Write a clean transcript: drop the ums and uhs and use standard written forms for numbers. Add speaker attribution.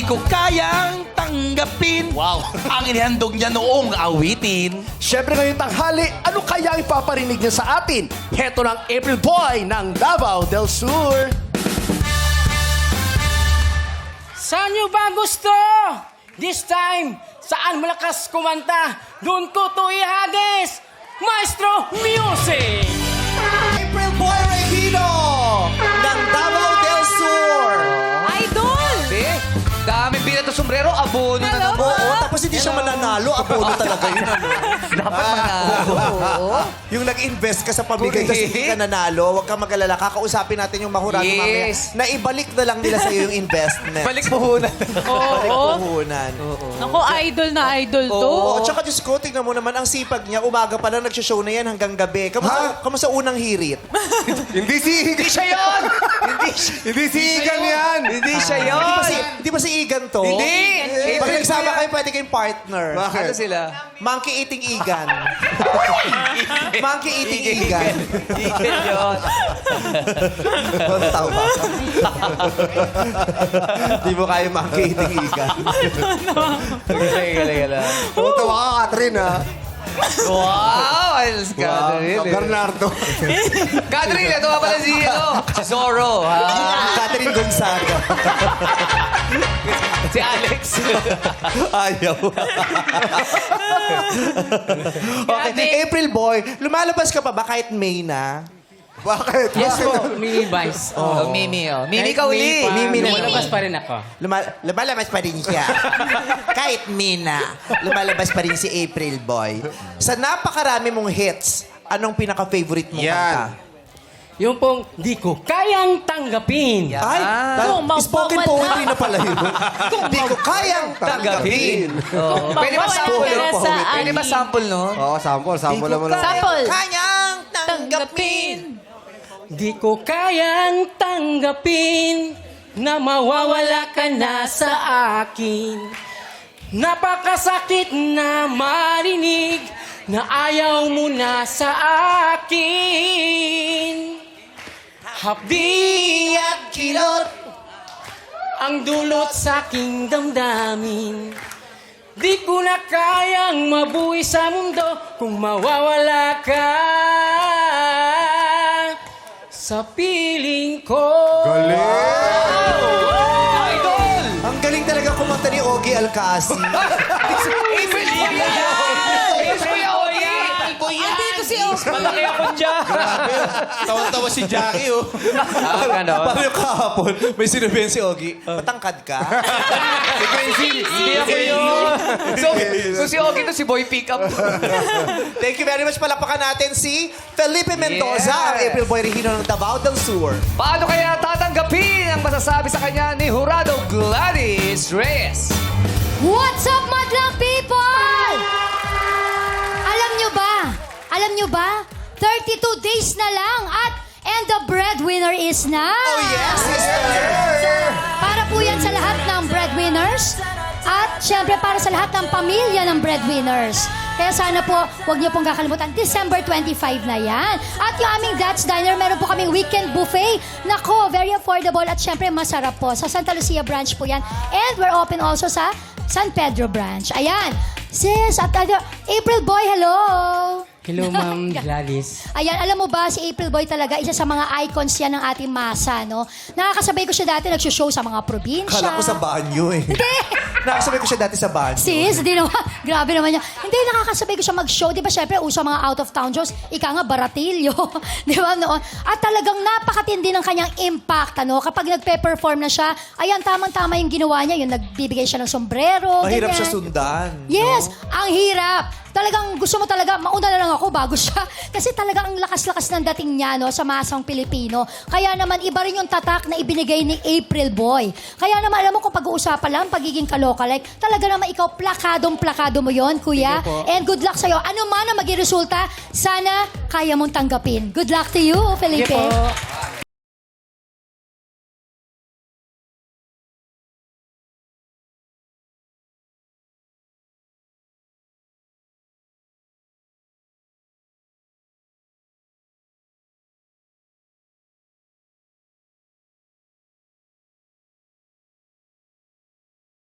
Speaker 1: Di ko kayang tanggapin.
Speaker 2: Wow.
Speaker 1: Ang inihandog niya noong awitin.
Speaker 3: Siyempre ngayong tanghali, ano kaya ang ipaparinig niya sa atin? Heto ng April Boy ng Davao del Sur.
Speaker 4: Saan nyo ba gusto? This time, saan malakas kumanta? Doon ko to ihagis! Maestro Music!
Speaker 5: April Boy Regino ng Davao del Sur.
Speaker 6: Idol!
Speaker 1: Dami bilat na sombrero, abono na naman.
Speaker 5: Oo, tapos hindi siya mananalo. Abono talaga yun.
Speaker 1: Dapat manalo.
Speaker 5: Yung nag-invest ka sa pamigay tapos hindi ka nanalo, huwag ka mag-alala. Kakausapin natin yung mahurado mamaya.
Speaker 1: Yes.
Speaker 5: Na ibalik na lang nila sa'yo yung investment.
Speaker 1: Balik puhunan.
Speaker 5: Balik puhunan.
Speaker 6: Naku, idol na idol to.
Speaker 5: Oo, tsaka Diyos ko, tignan mo naman ang sipag niya. Umaga pa lang nagsishow na yan hanggang gabi. Kamusta unang hirit?
Speaker 3: Hindi siya yun! Hindi si Igan yan!
Speaker 1: Hindi siya yun.
Speaker 5: Di ba si Igan to?
Speaker 1: Hindi.
Speaker 5: Pag nagsama kayo, pwede kayong partner.
Speaker 1: Ano sila?
Speaker 5: Monkey eating Igan. Monkey eating Igan.
Speaker 1: Igel yun.
Speaker 5: Tao ba? Di mo kaya monkey eating Igan.
Speaker 1: Galing.
Speaker 3: Tawa ka, Catherine, ha?
Speaker 1: Wow! Ayos, Catherine.
Speaker 3: Bernardo.
Speaker 1: Catherine, ito nga pala si Zorro.
Speaker 5: Catherine Gonzaga.
Speaker 1: Si Alex.
Speaker 5: Ayaw. Okay, April Boy, lumalabas ka pa ba kahit May na?
Speaker 3: Bakit?
Speaker 4: Yes po, Mimi Vice.
Speaker 1: Mimi, oh. Mimi
Speaker 4: Kahit
Speaker 1: ka uli.
Speaker 4: Mimi
Speaker 5: na.
Speaker 4: lumalabas pa rin ako.
Speaker 5: Lumalabas pa rin siya. Kahit May na, lumalabas pa rin si April Boy. Sa napakarami mong hits, anong pinaka-favorite mong kanta?
Speaker 4: Yung pong, di ko kayang tanggapin.
Speaker 5: Ay, spoken poetry na pala yun. Di ko kayang tanggapin.
Speaker 1: Pwede ba sample?
Speaker 6: Mawawala ka sa
Speaker 1: Pwede ba
Speaker 6: akin.
Speaker 1: sample nun?
Speaker 3: Oo, sample mo lang.
Speaker 6: Sample.
Speaker 5: Kayang tanggapin.
Speaker 4: Di ko kayang tanggapin na mawawala ka na sa akin. Napakasakit na marinig na ayaw mo na sa akin. Hapdi at kilot ang dulot sa aking damdamin. Di ko na kayang mabuhay sa mundo kung mawawala ka sa piling ko.
Speaker 1: Idol!
Speaker 5: Ang galing talaga kumanta ni Ogie Alcacid.
Speaker 1: April Boy yan! April Boy yan!
Speaker 6: Andito si Oscar.
Speaker 1: Malaki ako dyan.
Speaker 2: Tawan-tawa si Jackie, oh.
Speaker 5: Paano yung kahapon? May sinabihan si Ogie, matangkad ka?
Speaker 1: Si Crazy. Hindi ako yun. So si Ogie to si Boy Pickup.
Speaker 5: Thank you very much. Palapakan natin si Felipe Mendoza,
Speaker 1: Yes.
Speaker 5: ang April Boy Regino ng Davao del Sur.
Speaker 1: Paano kaya tatanggapin ang masasabi sa kanya ni Jurado Gladys Reyes?
Speaker 7: What's up, madlang people? Alam nyo ba? 32 days na lang and the breadwinner is now.
Speaker 5: Oh, yes, sister!
Speaker 7: Para po yan sa lahat ng breadwinners at syempre para sa lahat ng pamilya ng breadwinners. Kaya sana po, huwag niyo pong kakalimutan, December 25 na yan. At yung aming Dad's Diner, meron po kaming weekend buffet. Nako, very affordable at syempre masarap po. Sa Santa Lucia branch po yan. And we're open also sa San Pedro branch. Ayan. Sis, at April Boy, hello!
Speaker 4: Hello, Ma'am Gladys.
Speaker 7: Ayan, alam mo ba, si April Boy talaga, isa sa mga icons yan ng ating masa, no? Nakakasabay ko siya dati, nagsho-show sa mga probinsya.
Speaker 5: Kala ko sa banyo eh.
Speaker 7: Hindi!
Speaker 5: Nakasabay ko siya dati sa banyo.
Speaker 7: Sis, di naman. Grabe naman niya. Hindi, nakakasabay ko siya mag-show. Di ba, syempre, uso mga out-of-town shows. Ika nga, Baratillo. Di ba, noon? At talagang napakatindi ng kanyang impact, ano? Kapag nagpe-perform na siya, ayan, tamang-tama yung ginawa niya. Yung nagbibigay siya ng sombrero.
Speaker 5: Mahirap
Speaker 7: ganyan.
Speaker 5: siya sundan.
Speaker 7: Yes, ang hirap. Talagang gusto mo talaga, mauna na lang ako bago siya. Kasi talagang ang lakas-lakas ng dating niya, no, sa masang Pilipino. Kaya naman, iba rin yung tatak na ibinigay ni April Boy. Kaya naman, alam mo kung pag-uusapan lang, pagiging kalokalike, talaga naman ikaw, plakadong-plakado mo yon, kuya. And good luck sa'yo. Ano man ang maging resulta, sana kaya mong tanggapin. Good luck to you, Felipe.
Speaker 4: Sige po.